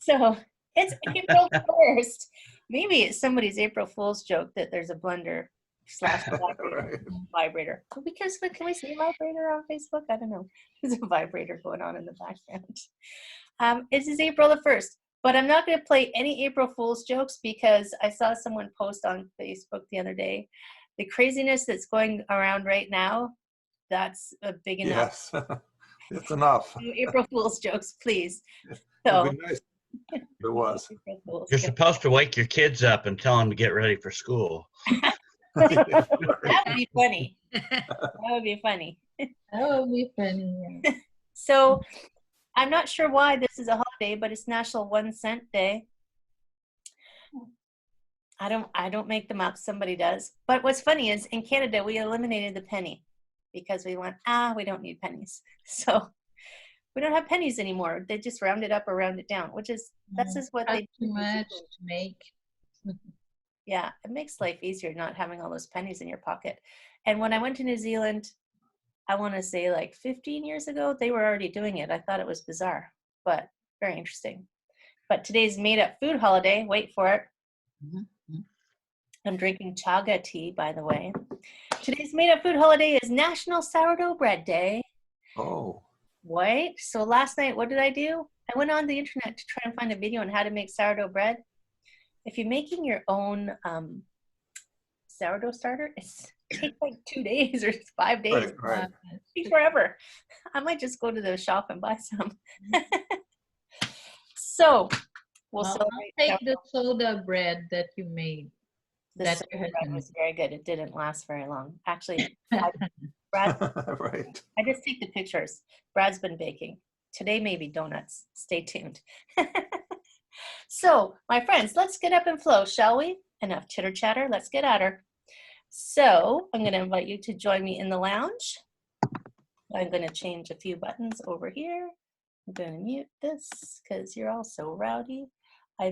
So it's April 1st. Maybe it's somebody's April Fool's joke that there's a blender slash Right. vibrator. Because can we see a vibrator on Facebook? I don't know. There's a vibrator going on in the background. It is April the 1st, but I'm not going to play any April Fool's jokes because I saw someone post on Facebook the other day. The craziness that's going around right now, that's a big enough. Yes, it's enough. No April Fool's jokes, please. It So would be nice if it was. April Fool's. You're supposed to wake your kids up and tell them to get ready for school. That would be funny. That would be funny. That would be funny. Yeah. So I'm not sure why this is a holiday, but it's National 1 Cent Day. I don't make them up. Somebody does. But what's funny is in Canada, we eliminated the penny because we went, we don't need pennies. So we don't have pennies anymore. They just round it up or round it down, which is, that's just what they do. Too much to make. Yeah, it makes life easier not having all those pennies in your pocket. And when I went to New Zealand, I want to say like 15 years ago, they were already doing it. I thought it was bizarre, but very interesting. But today's made up food holiday. Wait for it. Mm-hmm. I'm drinking chaga tea, by the way. Today's made up food holiday is National Sourdough Bread Day. Oh. Right? So last night, what did I do? I went on the internet to try and find a video on how to make sourdough bread. If you're making your own sourdough starter, it takes like 2 days or 5 days. Right. It takes forever. I might just go to the shop and buy some. So we'll celebrate. I'll take the soda bread that you made. The soda bread was very good. It didn't last very long. Actually, Brad, Right. I just take the pictures. Brad's been baking. Today, maybe donuts. Stay tuned. So, my friends, let's get up and flow, shall we? Enough chitter chatter. Let's get at her. So, I'm going to invite you to join me in the lounge. I'm going to change a few buttons over here. I'm going to mute this because you're all so rowdy. I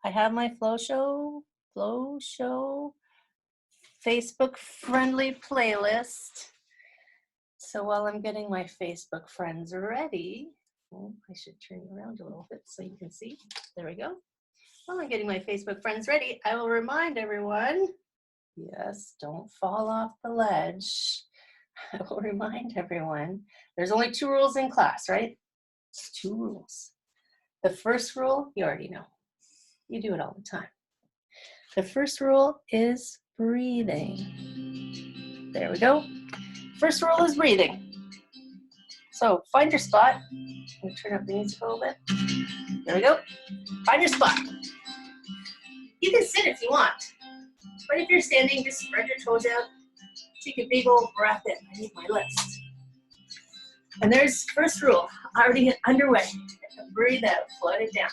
have my Flow Show Facebook friendly playlist. So while I'm getting my Facebook friends ready, I should turn you around a little bit so you can see. There we go. While I'm getting my Facebook friends ready, I will remind everyone, yes, don't fall off the ledge. I will remind everyone, there's only 2 rules in class, right? It's 2 rules. The first rule, you already know. You do it all the time. The first rule is breathing. There we go. First rule is breathing. So find your spot. I'm going to turn up the music a little bit. There we go. Find your spot. You can sit if you want. But if you're standing, just spread your toes out. Take a big old breath in. I need my list. And there's first rule. Already underway. Breathe out. Float it down.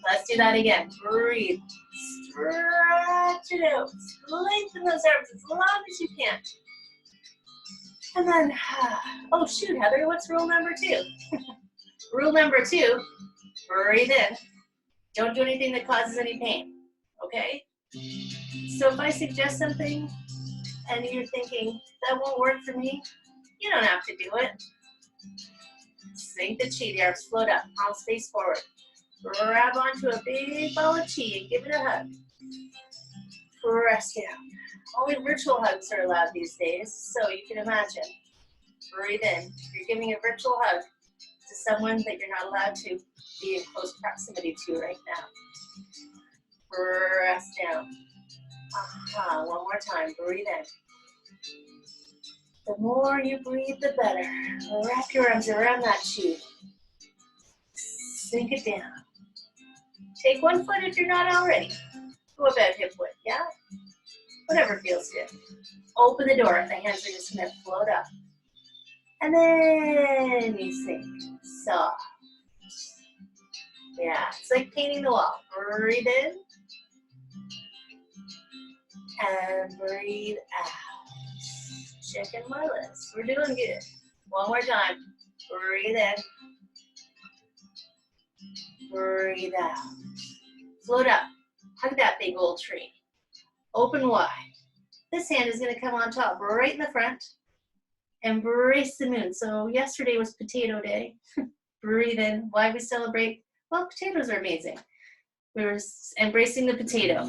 Let's do that again. Breathe. Stretch it out. Lengthen those arms as long as you can. And then, oh shoot, Heather, what's rule number 2? Rule number 2, breathe in. Don't do anything that causes any pain, okay? So if I suggest something and you're thinking, that won't work for me, you don't have to do it. Sink the chi, the arms float up, palms face forward. Grab onto a big ball of chi and give it a hug. Press down. Only virtual hugs are allowed these days, so you can imagine. Breathe in. You're giving a virtual hug to someone that you're not allowed to be in close proximity to right now. Press down. One more time. Breathe in. The more you breathe, the better. Wrap your arms around that chi. Sink it down. Take one foot if you're not already. Go about hip width, yeah? Whatever feels good. Open the door. The hands are just going to float up. And then you sink. Soft. Yeah, it's like painting the wall. Breathe in. And breathe out. Checking my list. We're doing good. One more time. Breathe in. Breathe out. Float up. Hug that big old tree. Open wide. This hand is going to come on top, right in the front. Embrace the moon. So yesterday was potato day. Breathe in. Why we celebrate? Well, potatoes are amazing. We're embracing the potato.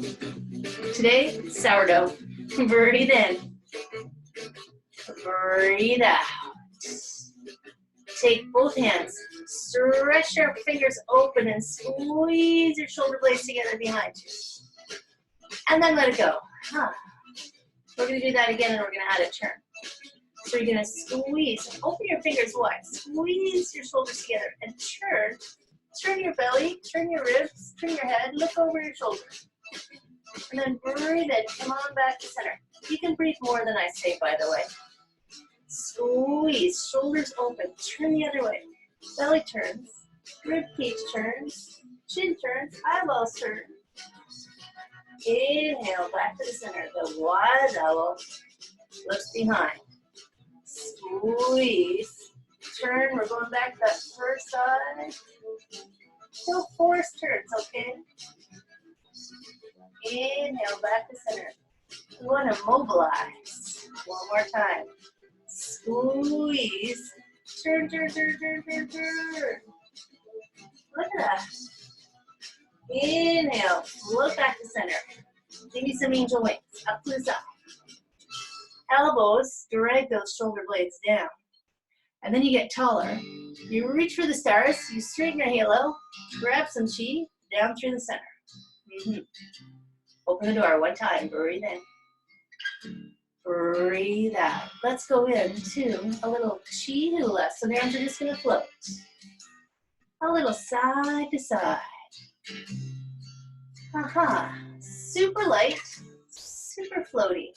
Today, sourdough. Breathe in. Breathe out. Take both hands, stretch your fingers open and squeeze your shoulder blades together behind you. And then let it go. We're going to do that again and we're going to add a turn. So you're going to squeeze, open your fingers wide, squeeze your shoulders together and turn. Turn your belly, turn your ribs, turn your head, look over your shoulder. And then breathe in, come on back to center. You can breathe more than I say, by the way. Squeeze, shoulders open, turn the other way. Belly turns, rib cage turns, chin turns, eyeballs turn. Inhale, back to the center. The wide owl looks behind. Squeeze, turn, we're going back to that first side. Still forced turns, okay? Inhale, back to center. We want to mobilize. One more time. Squeeze. Turn, turn, turn, turn, turn, turn. Look at that. Inhale. Look back to center. Give me some angel wings. Up to the side. Elbows. Drag those shoulder blades down. And then you get taller. You reach for the stars. You straighten your halo. Grab some chi. Down through the center. Open the door one time. Breathe in. Breathe out. Let's go into a little chi hula. So the arms are just going to float. A little side to side. Super light, super floaty.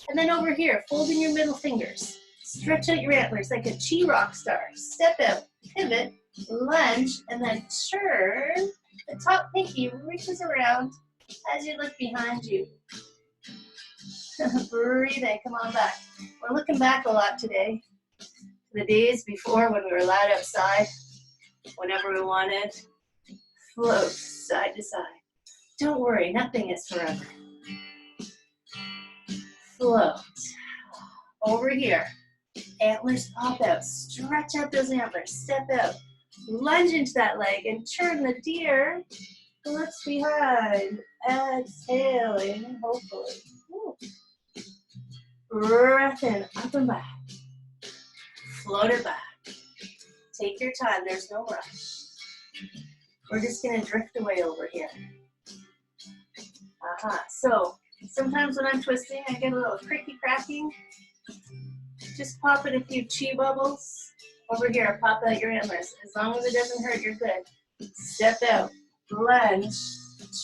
And then over here, folding your middle fingers. Stretch out your antlers like a chi rock star. Step out, pivot, lunge, and then turn. The top pinky reaches around as you look behind you. Breathe in, come on back. We're looking back a lot today. The days before when we were allowed outside, whenever we wanted. Float side to side. Don't worry, nothing is forever. Float. Over here. Antlers pop out. Stretch out those antlers. Step out. Lunge into that leg and turn the deer. Looks behind. Exhaling, hopefully. Ooh. Breath in, up and back. Float it back. Take your time, there's no rush. We're just gonna drift away over here. So, sometimes when I'm twisting, I get a little cricky cracking. Just pop in a few chi bubbles. Over here, pop out your antlers. As long as it doesn't hurt, you're good. Step out, lunge,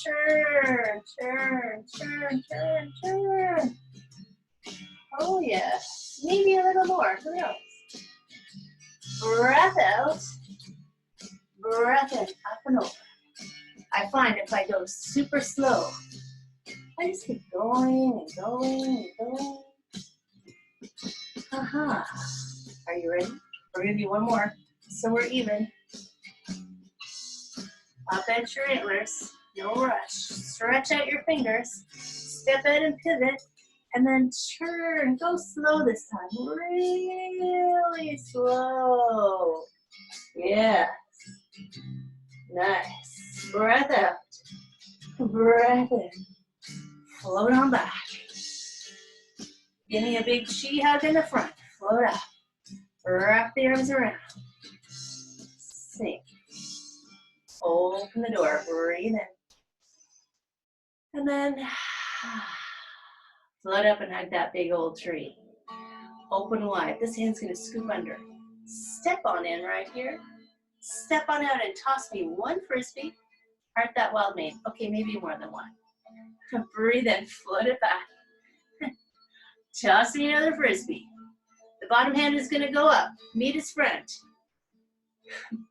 turn, turn, turn, turn, turn. Oh yeah, maybe a little more, who knows? Breath out, breath in, up and over. I find if I go super slow, I just keep going and going and going. Are you ready? We're gonna do one more, so we're even. Pop out your antlers, no rush. Stretch out your fingers, step out and pivot. And then turn, go slow this time, really slow. Yes, nice. Breath out, breath in, float on back. Give me a big chi hug in the front, float out. Wrap the arms around, sink. Open the door, breathe in. And then float up and hug that big old tree. Open wide. This hand's gonna scoop under. Step on in right here. Step on out and toss me one frisbee. Heart that wild mane. Okay, maybe more than one. Breathe in, float it back. Toss me another frisbee. The bottom hand is gonna go up. Meet his friend.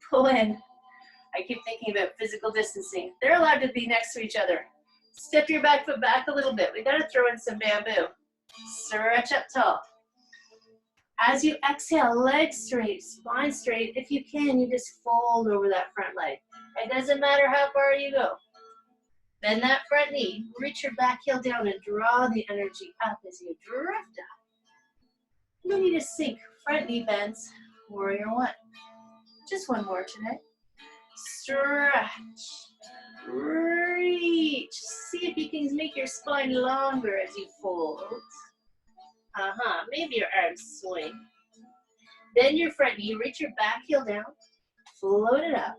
Pull in. I keep thinking about physical distancing. They're allowed to be next to each other. Step your back foot back a little bit. We gotta throw in some bamboo. Stretch up tall. As you exhale, legs straight, spine straight. If you can, you just fold over that front leg. It doesn't matter how far you go. Bend that front knee. Reach your back heel down and draw the energy up as you drift up. You don't need to sink. Front knee bends. Warrior one. Just one more today. Stretch. Reach. See if you can make your spine longer as you fold. Maybe your arms swing. Then your front knee, reach your back heel down. Float it up.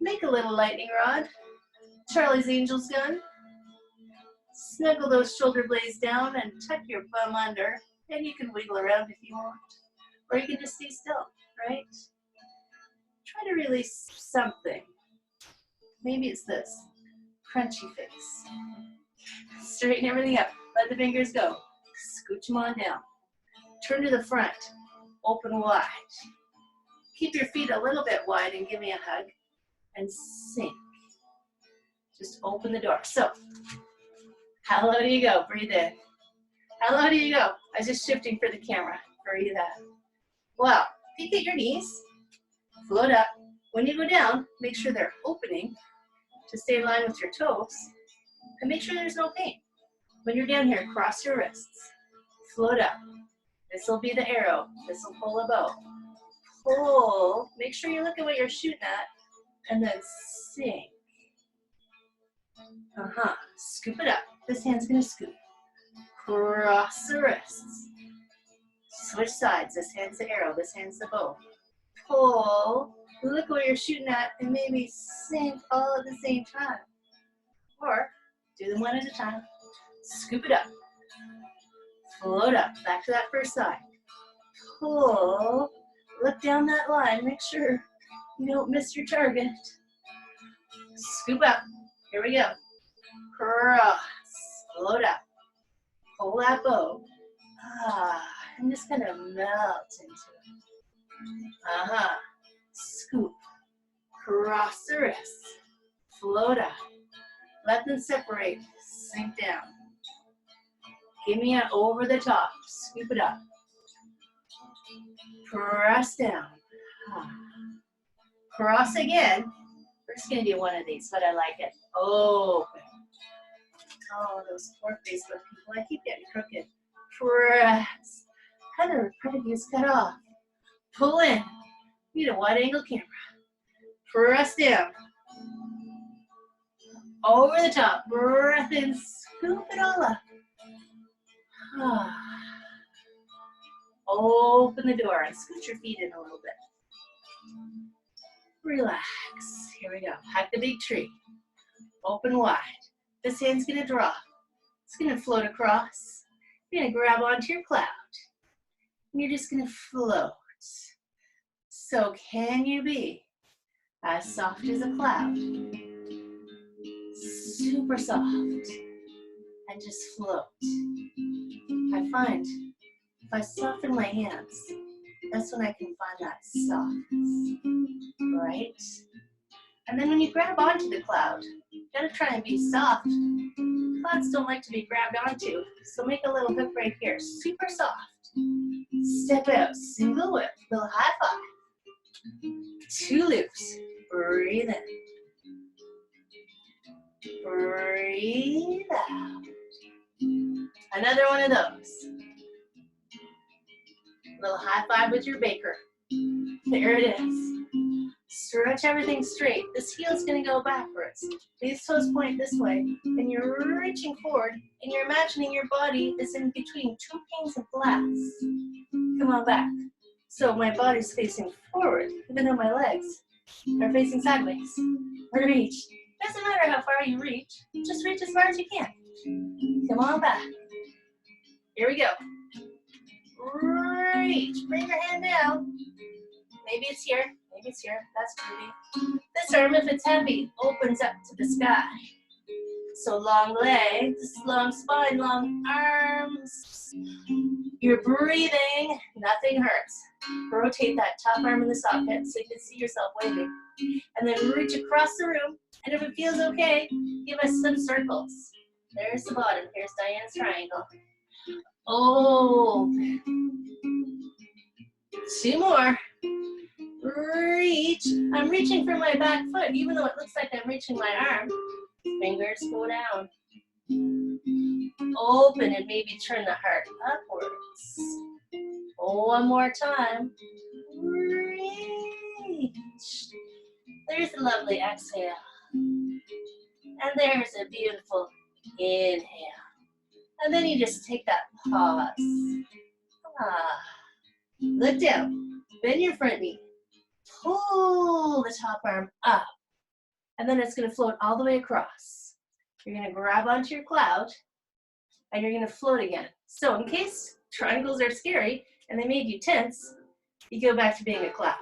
Make a little lightning rod. Charlie's Angel's gun. Snuggle those shoulder blades down and tuck your bum under. And you can wiggle around if you want. Or you can just stay still, right? Try to release something. Maybe it's this. Crunchy face. Straighten everything up. Let the fingers go. Scooch them on down. Turn to the front. Open wide. Keep your feet a little bit wide and give me a hug. And sink. Just open the door. So, how low do you go? Breathe in. How low do you go? I was just shifting for the camera. Breathe out. Well, peek at your knees. Float up. When you go down, make sure they're opening to stay in line with your toes. And make sure there's no pain. When you're down here, cross your wrists. Float up. This will be the arrow. This will pull a bow. Pull. Make sure you look at what you're shooting at. And then sink. Scoop it up. This hand's going to scoop. Cross the wrists. Switch sides. This hand's the arrow. This hand's the bow. Pull. Look what you're shooting at and maybe sink all at the same time. Or do them one at a time. Scoop it up. Float up. Back to that first side. Pull. Look down that line. Make sure you don't miss your target. Scoop up. Here we go. Cross. Float up. Pull that bow. And just kind of melt into it. Scoop. Cross the wrists. Float up. Let them separate. Sink down. Give me an over the top. Scoop it up. Press down. Cross again. We're just going to do one of these, but I like it. Open. Oh, those poor Facebook people. I keep getting crooked. Press. Heather, previous cut off. Pull in. Need a wide angle camera. Press down. Over the top. Breath in. Scoop it all up. Open the door and scoot your feet in a little bit. Relax. Here we go. Hug the big tree. Open wide. This hand's going to drop. It's going to float across. You're going to grab onto your cloud. And you're just going to float. So can you be as soft as a cloud? Super soft. And just float. I find if I soften my hands, that's when I can find that softness, right? And then when you grab onto the cloud, you gotta try and be soft. Clouds don't like to be grabbed onto, so make a little hook right here, super soft. Step out, single whip, little high five. 2 loops, breathe in. Breathe out. Another one of those. Little high five with your baker. There it is. Stretch everything straight. This heel's going to go backwards. These toes point this way. And you're reaching forward. And you're imagining your body is in between 2 panes of glass. Come on back. So my body's facing forward, even though my legs are facing sideways. Reach. Doesn't matter how far you reach. Just reach as far as you can. Come on back. Here we go. Reach. Bring your hand down. Maybe it's here. Maybe it's here. That's pretty. This arm, if it's heavy, opens up to the sky. So long legs, long spine, long arms. You're breathing. Nothing hurts. Rotate that top arm in the socket so you can see yourself waving. And then reach across the room. And if it feels okay, give us some circles. There's the bottom. Here's Diane's triangle. Oh. 2 more. Reach. I'm reaching for my back foot, even though it looks like I'm reaching my arm. Fingers go down. Open and maybe turn the heart upwards. One more time. Reach. reach. There's a lovely exhale. And there's a beautiful inhale. And then you just take that pause. Look down. Bend your front knee. Pull the top arm up. And then it's going to float all the way across. You're going to grab onto your cloud. And you're going to float again. So in case triangles are scary and they made you tense, you go back to being a cloud.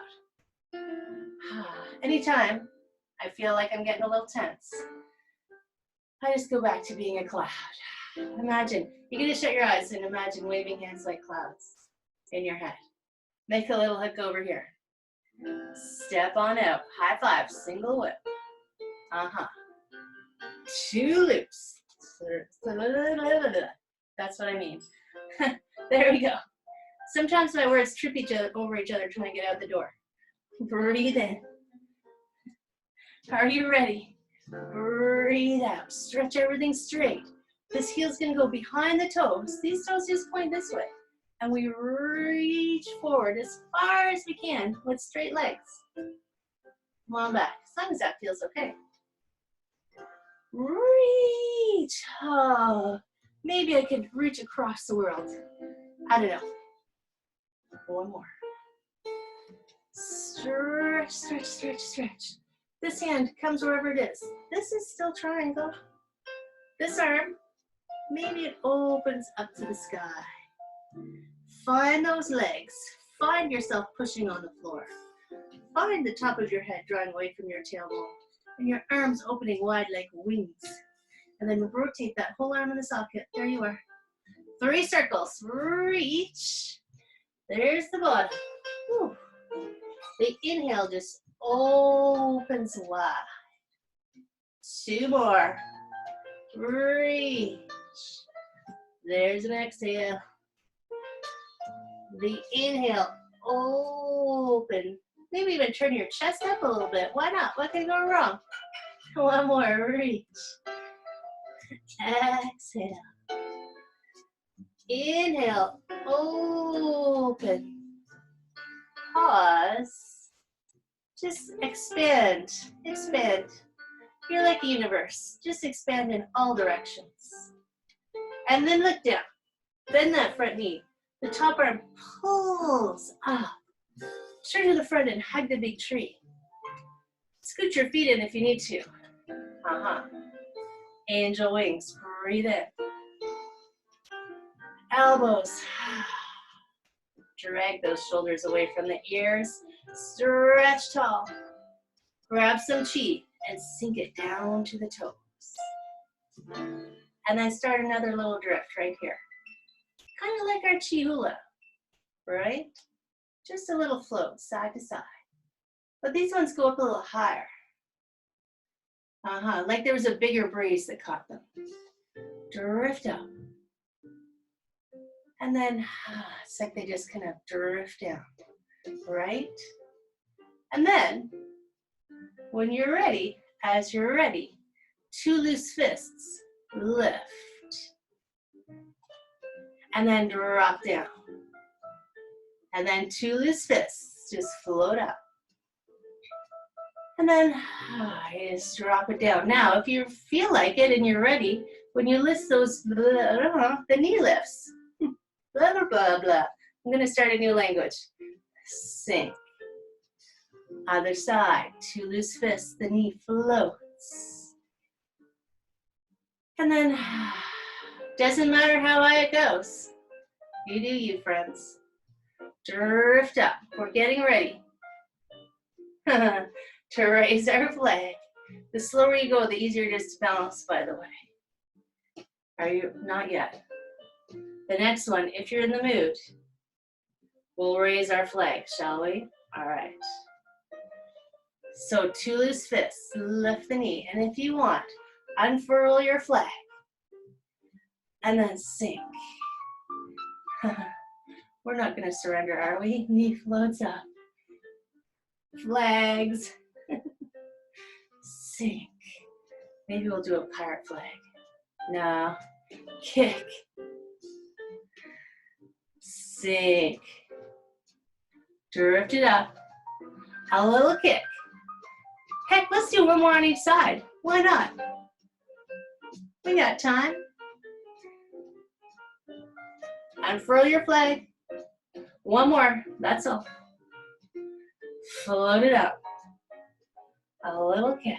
Anytime I feel like I'm getting a little tense, I just go back to being a cloud. Imagine, you're going to shut your eyes and imagine waving hands like clouds in your head. Make a little hook over here. Step on out. High five, single whip. Two loops. That's what I mean. There we go. Sometimes my words trip over each other trying to get out the door. Breathe in. Are you ready? Breathe out. Stretch everything straight. This heel's going to go behind the toes. These toes just point this way. And we reach forward as far as we can with straight legs. Come on back, as long as that feels okay. Reach. Oh, maybe I could reach across the world. I don't know. One more. Stretch, stretch, stretch, stretch. This hand comes wherever it is. This is still triangle. This arm, maybe it opens up to the sky. Find those legs. Find yourself pushing on the floor. Find the top of your head drawing away from your tailbone and your arms opening wide like wings. And then rotate that whole arm in the socket. There you are. 3 circles. Reach. There's the bottom. Whew. The inhale just opens wide. 2 more. Reach. There's an exhale. The inhale, open. Maybe even turn your chest up a little bit. Why not? What can go wrong? 1 more, reach. Exhale. Inhale, open. Pause. Just expand, expand. You're like the universe. Just expand in all directions. And then look down. Bend that front knee. The top arm pulls up. Turn to the front and hug the big tree. Scoot your feet in if you need to. Angel wings. Breathe in. Elbows. Drag those shoulders away from the ears. Stretch tall. Grab some chi and sink it down to the toes. And then start another little drift right here. Kind of like our chi hula, right? Just a little float side to side. But these ones go up a little higher. Like there was a bigger breeze that caught them. Drift up. And then it's like they just kind of drift down, right? And then, when you're ready, as you're ready, 2 loose fists, lift. And then drop down. And then 2 loose fists, just float up. And then just drop it down. Now, if you feel like it and you're ready, when you lift those, the knee lifts. Blah, blah, blah, blah. I'm going to start a new language. Sink. Other side. 2 loose fists, the knee floats. And then, doesn't matter how high it goes. You do you, friends. Drift up. We're getting ready to raise our flag. The slower you go, the easier it is to balance, by the way. Are you? Not yet. The next one, if you're in the mood, we'll raise our flag, shall we? All right. So 2 loose fists, lift the knee. And if you want, unfurl your flag. And then sink. We're not going to surrender, are we? Knee floats up. Flags. Sink. Maybe we'll do a pirate flag. No. Kick. Sink. Drift it up. A little kick. Heck, let's do one more on each side. Why not? We got time. Unfurl your flag. One more, that's all. Float it up. A little kick.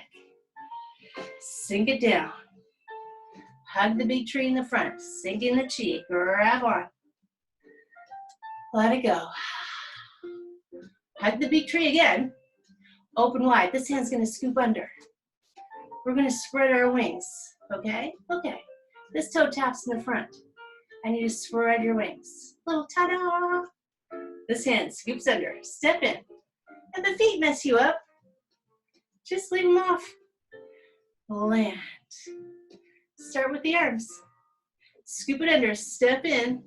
Sink it down. Hug the big tree in the front. Sink in the cheek. Grab on. Let it go. Hug the big tree again. Open wide. This hand's going to scoop under. We're going to spread our wings. Okay? Okay. This toe taps in the front. I need to spread your wings. Little ta-da! This hand scoops under. Step in. If the feet mess you up, just leave them off. Land. Start with the arms. Scoop it under. Step in.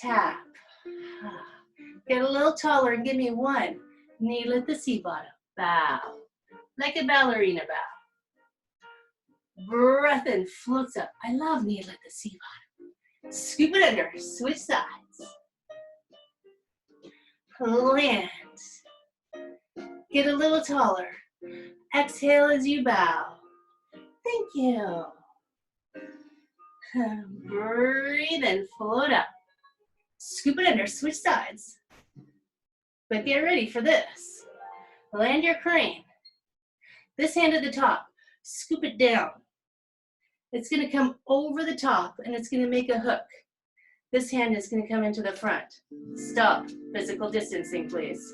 Tap. Get a little taller and give me one. Kneel at the sea bottom. Bow. Like a ballerina bow. Breath in, floats up. I love kneel at the sea bottom. Scoop it under. Switch sides. Land. Get a little taller. Exhale as you bow. Thank you. Breathe in, float up. Scoop it under, switch sides. But get ready for this. Land your crane. This hand at the top, scoop it down. It's gonna come over the top and it's gonna make a hook. This hand is gonna come into the front. Stop, physical distancing, please.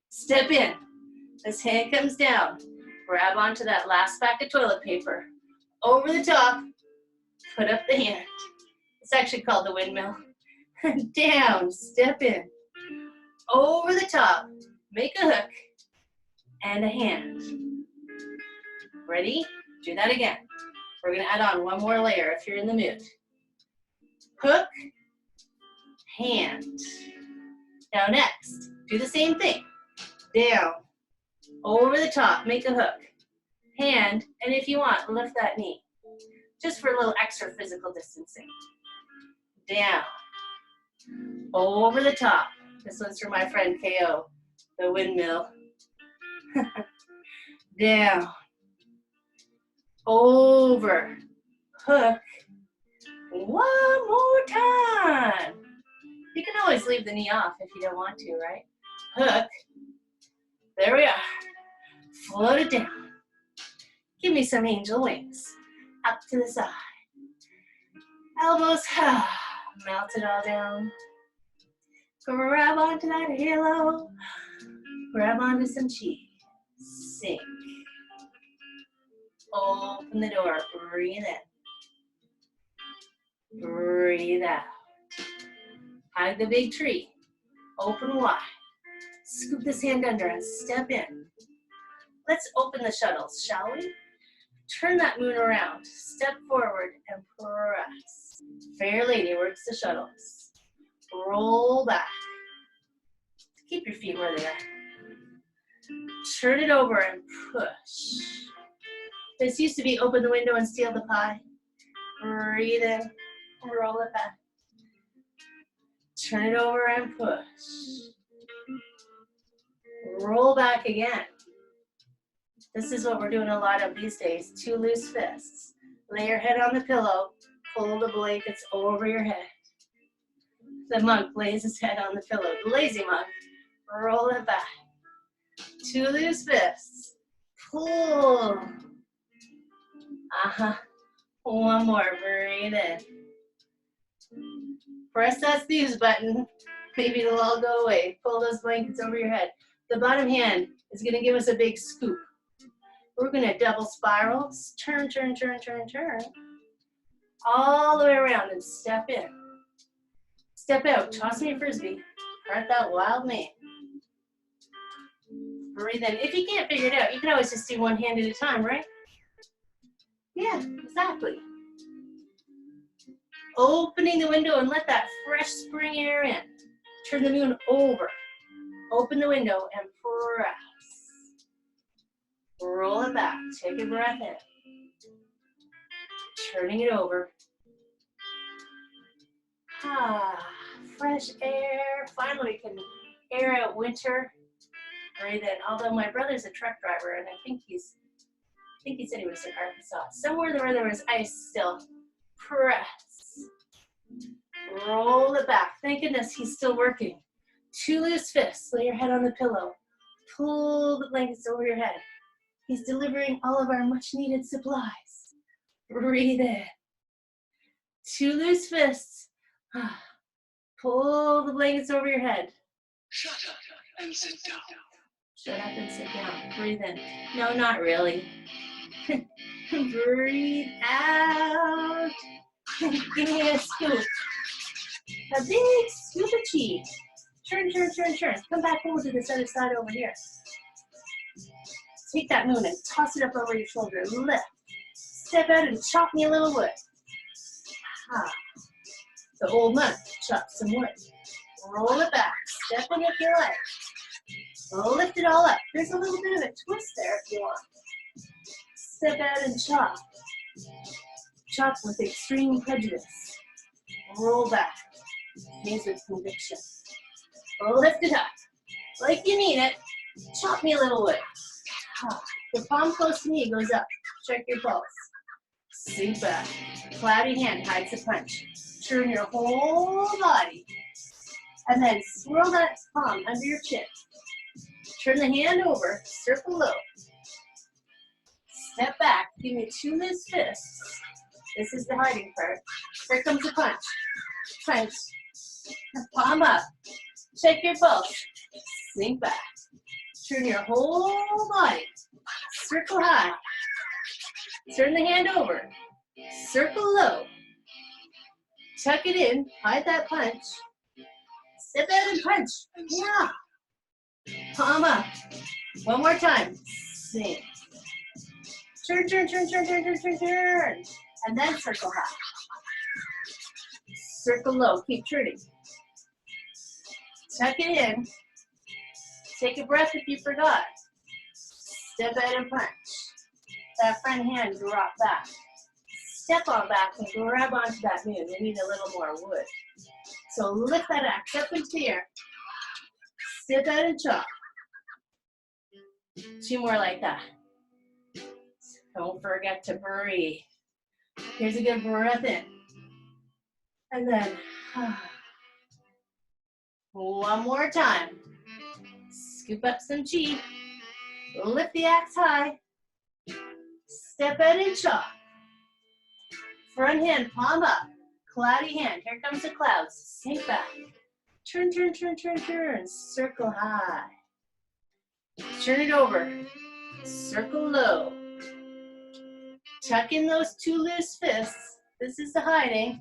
Step in. This hand comes down. Grab onto that last pack of toilet paper. Over the top, put up the hand. It's actually called the windmill. Down, step in. Over the top, make a hook and a hand. Ready? Do that again. We're gonna add on one more layer if you're in the mood. Hook, hand. Now next, do the same thing. Down, over the top, make a hook. Hand, and if you want, lift that knee. Just for a little extra physical distancing. Down, over the top. This one's for my friend KO, the windmill. Down, over, hook. One more time. You can always leave the knee off if you don't want to, right? Hook. There we are. Float it down. Give me some angel wings. Up to the side. Elbows, melt it all down. Grab onto that halo. Grab onto some cheese. Sink. Open the door. Breathe in. Breathe out. Hug the big tree. Open wide. Scoop this hand under and step in. Let's open the shuttles, shall we? Turn that moon around. Step forward and press. Fair lady works the shuttles. Roll back. Keep your feet where they are. Turn it over and push. This used to be open the window and steal the pie. Breathe in. Roll it back. Turn it over and push. Roll back again. This is what we're doing a lot of these days. 2 loose fists. Lay your head on the pillow. Pull the blankets over your head. The monk lays his head on the pillow. The lazy monk. Roll it back. 2 loose fists. Pull. One more. Breathe in. Press that snooze button. Maybe it'll all go away. Pull those blankets over your head. The bottom hand is going to give us a big scoop. We're going to double spiral. Turn, turn, turn, turn, turn. All the way around and step in. Step out. Toss me a frisbee. Start that wild man. Breathe in. If you can't figure it out, you can always just do one hand at a time, right? Yeah, exactly. Opening the window and let that fresh spring air in. Turn the moon over. Open the window and press. Roll it back. Take a breath in. Turning it over. Fresh air. Finally, we can air out winter. Breathe in. Although my brother's a truck driver, and I think he said he was in Arkansas. Somewhere where there was ice still. Press. Roll it back. Thank goodness he's still working. 2 loose fists. Lay your head on the pillow. Pull the blankets over your head. He's delivering all of our much needed supplies. Breathe in. 2 loose fists. Pull the blankets over your head. Shut up and sit down. Shut up and sit down. Breathe in. No, not really. Breathe out. Give me a scoop. A big scoop of cheese. Turn, turn, turn, turn. Come back over to this other side over here. Take that moon and toss it up over your shoulder. Lift. Step out and chop me a little wood. The old monk chopped some wood. Roll it back. Step in with your leg. Lift it all up. There's a little bit of a twist there if you want. Step out and chop. Chop with extreme prejudice. Roll back. Knees with conviction. Lift it up. Like you mean it. Chop me a little wood. The palm close to me goes up. Check your pulse. Sink back. Cloudy hand hides the punch. Turn your whole body. And then swirl that palm under your chin. Turn the hand over. Circle low. Step back. Give me 2 loose fists. This is the hiding part. Here comes the punch. Punch. Palm up. Check your pulse. Sink back. Turn your whole body. Circle high. Turn the hand over. Circle low. Tuck it in. Hide that punch. Step out and punch. Yeah. Palm up. One more time. Sink. Turn, turn, turn, turn, turn, turn, turn, turn. And then circle high. Circle low. Keep turning. Tuck it in. Take a breath if you forgot. Step out and punch. That front hand drop back. Step on back and grab onto that moon. You need a little more wood. So lift that axe up into the air. Step out and chop. 2 more like that. Don't forget to breathe. Here's a good breath in. And then, one more time. Scoop up some chi. Lift the axe high. Step out and chop. Front hand, palm up. Cloudy hand. Here comes the clouds. Sink back. Turn, turn, turn, turn, turn. Circle high. Turn it over. Circle low. Tuck in those 2 loose fists. This is the hiding.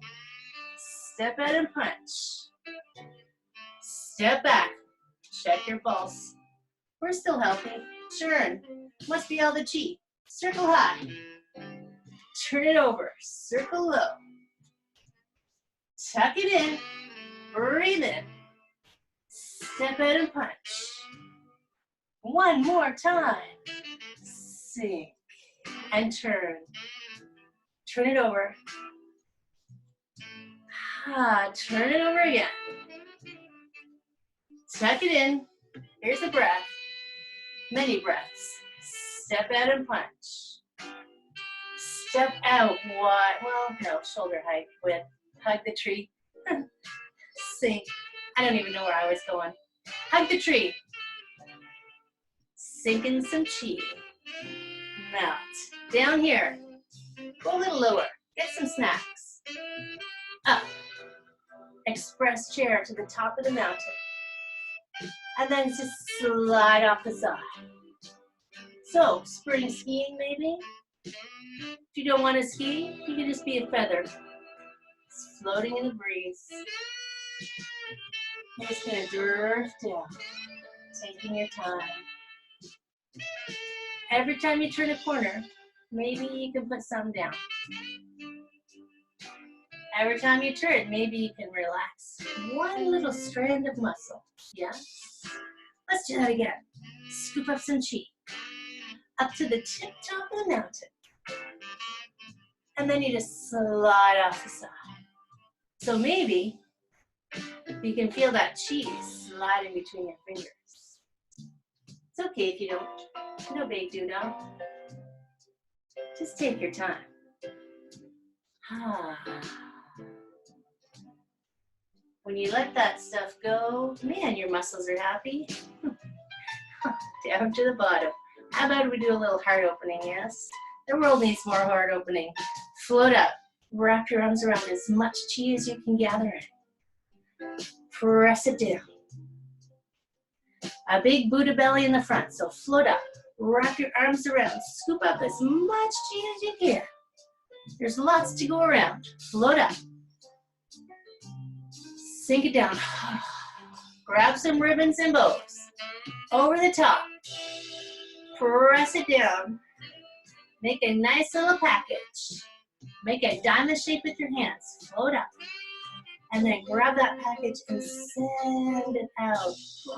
Step out and punch. Step back. Check your pulse. We're still healthy. Turn. Must be all the chi. Circle high. Turn it over. Circle low. Tuck it in. Breathe in. Step out and punch. One more time. Sink. And turn. Turn it over. Turn it over again. Tuck it in. Here's a breath. Many breaths. Step out and punch. Step out wide. Well, no, shoulder height width. Hug the tree. Sink. I don't even know where I was going. Hug the tree. Sink in some chi. Melt. Down here. Go a little lower. Get some snacks. Up. Express chair to the top of the mountain. And then just slide off the side. So, spring skiing maybe? If you don't want to ski, you can just be a feather. It's floating in the breeze. You're just going to drift down, taking your time. Every time you turn a corner, maybe you can put some down. Every time you turn, maybe you can relax one little strand of muscle. Yeah? Let's do that again. Scoop up some chi. Up to the tip top of the mountain. And then you just slide off the side. So maybe you can feel that chi sliding between your fingers. It's okay if you don't. No big deal, doll. Just take your time. When you let that stuff go, man, your muscles are happy. Down to the bottom. How about we do a little heart opening, yes? The world needs more heart opening. Float up. Wrap your arms around as much chi as you can gather it. Press it down. A big Buddha belly in the front, so float up. Wrap your arms around. Scoop up as much chi as you can. There's lots to go around. Float up. Sink it down. Grab some ribbons and bows. Over the top. Press it down. Make a nice little package. Make a diamond shape with your hands. Float up. And then grab that package and send it out.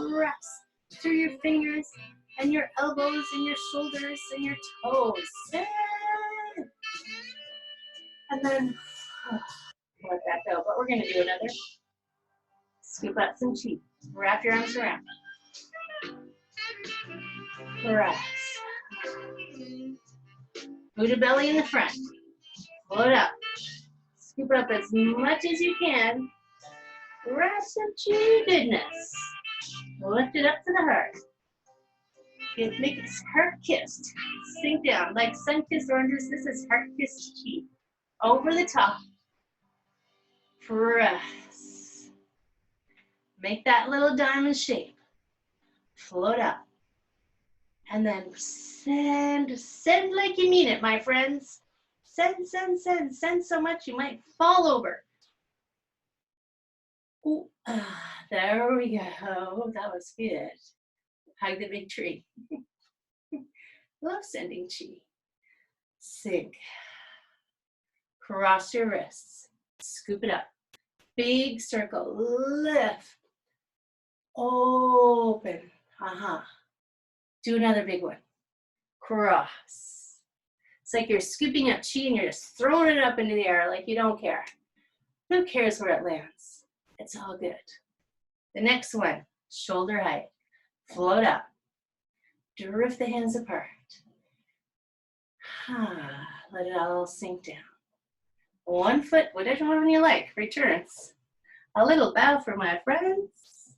Press through your fingers and your elbows and your shoulders and your toes. Send. And then let that go. But we're going to do another. Scoop up some chi. Wrap your arms around. Press. Buddha belly in the front. Float up. Scoop up as much as you can. Grab some chi goodness. Lift it up to the heart. Make it heart-kissed. Sink down like sun-kissed oranges. This is heart-kissed chi. Over the top. Press. Make that little diamond shape. Float up. And then send like you mean it, my friends. Send so much you might fall over. Ooh, there we go. That was good. Hug the big tree. Love sending chi. Sink. Cross your wrists. Scoop it up. Big circle. Lift. Open. Do another big one. Cross. It's like you're scooping up chi and you're just throwing it up into the air like you don't care. Who cares where it lands? It's all good. The next one, shoulder height. Float up. Drift the hands apart. Let it all sink down. One foot, whatever one you like, returns. A little bow for my friends.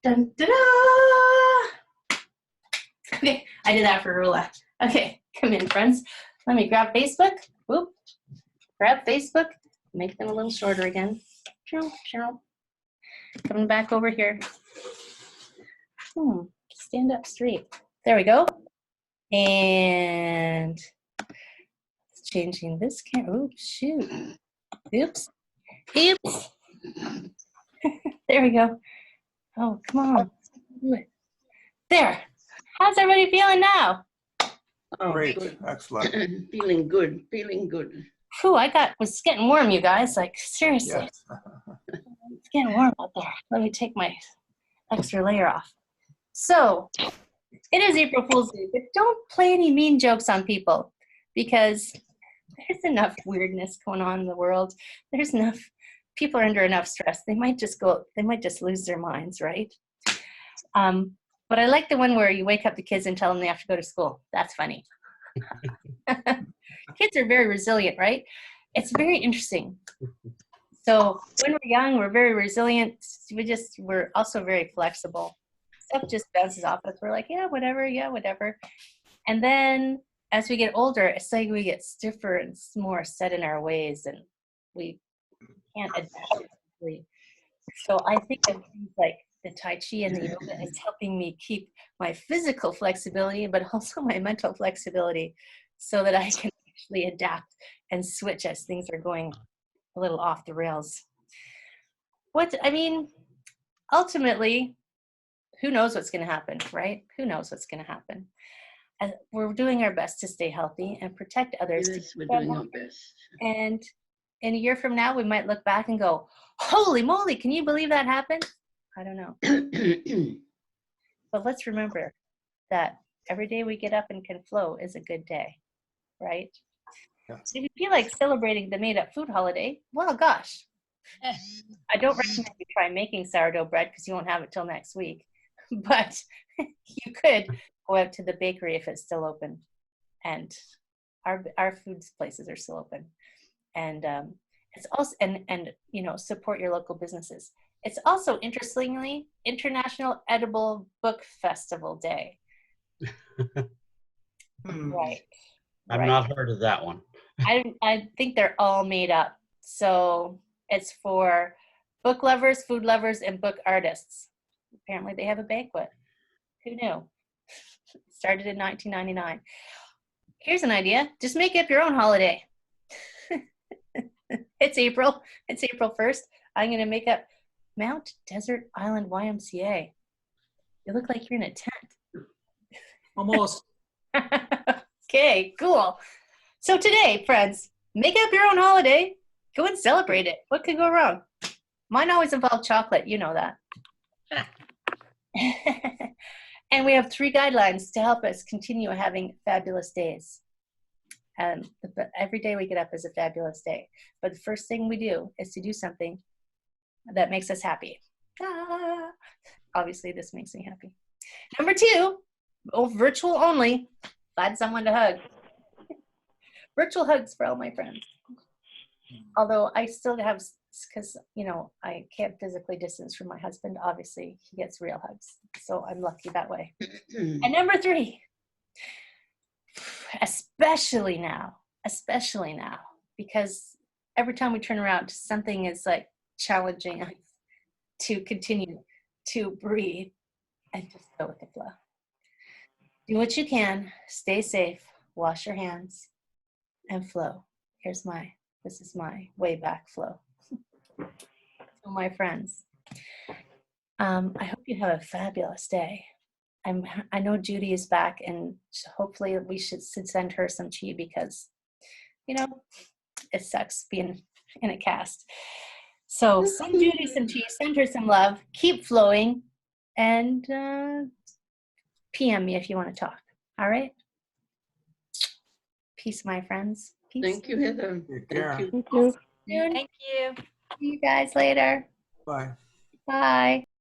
Dun, da, da. Okay, I did that for Rula. Okay, come in, friends. Let me grab Facebook. Whoop. Grab Facebook. Make them a little shorter again. Coming back over here. Stand up straight. There we go. And changing this camera. Oh, shoot. Oops. Oops. There we go. Oh, come on. Do it. There. How's everybody feeling now? Oh, Great, good. excellent. Feeling good, feeling good. Whew, was getting warm, you guys. Like, seriously. Yes. It's getting warm out there. Let me take my extra layer off. So, it is April Fool's Day, but don't play any mean jokes on people because there's enough weirdness going on in the world. There's enough, people are under enough stress. They might just lose their minds, right? But I like the one where you wake up the kids and tell them they have to go to school. That's funny. Kids are very resilient, right? It's very interesting. So when we're young, we're very resilient. We're also very flexible. Stuff just bounces off us. We're like, yeah, whatever. And then as we get older, it's like we get stiffer and more set in our ways, and we can't adapt easily. So I think of things like the Tai Chi and the yoga is helping me keep my physical flexibility, but also my mental flexibility so that I can actually adapt and switch as things are going a little off the rails. Ultimately, who knows what's going to happen, right? Who knows what's going to happen? And we're doing our best to stay healthy and protect others. Yes, we're doing our best. And in a year from now, we might look back and go, holy moly, can you believe that happened? I don't know. But let's remember that every day we get up and can flow is a good day, right? Yeah. So if you feel like celebrating the made-up food holiday, well, gosh, I don't recommend you try making sourdough bread because you won't have it till next week. but you could go out to the bakery if it's still open, and our food places are still open. And it's also and support your local businesses. It's also, interestingly, International Edible Book Festival Day. Right. I've Right. not heard of that one. I think they're all made up. So it's for book lovers, food lovers, and book artists. Apparently they have a banquet. Who knew? Started in 1999. Here's an idea. Just make up your own holiday. It's April. It's April 1st. I'm going to make up Mount Desert Island YMCA. You look like you're in a tent. Almost. Okay, cool. So today, friends, make up your own holiday. Go and celebrate it. What could go wrong? Mine always involved chocolate. You know that. And we have 3 guidelines to help us continue having fabulous days. Every day we get up is a fabulous day. But the first thing we do is to do something that makes us happy. Ah. Obviously, this makes me happy. Number 2, virtual only. Find someone to hug. Virtual hugs for all my friends. Although I still have, because, I can't physically distance from my husband. Obviously, he gets real hugs. So I'm lucky that way. And number 3, especially now, because every time we turn around, something is like challenging us to continue to breathe and just go with the flow. Do what you can, stay safe, wash your hands, and flow. This is my way back flow. So my friends, I hope you have a fabulous day. I know Judy is back, and hopefully we should send her some chi, because, it sucks being in a cast. So send Judy some chi, send her some love, keep flowing, and PM me if you want to talk. All right? Peace, my friends. Peace. Thank you, Heather. Take care. Thank you. Soon. Thank you. See you guys later. Bye. Bye.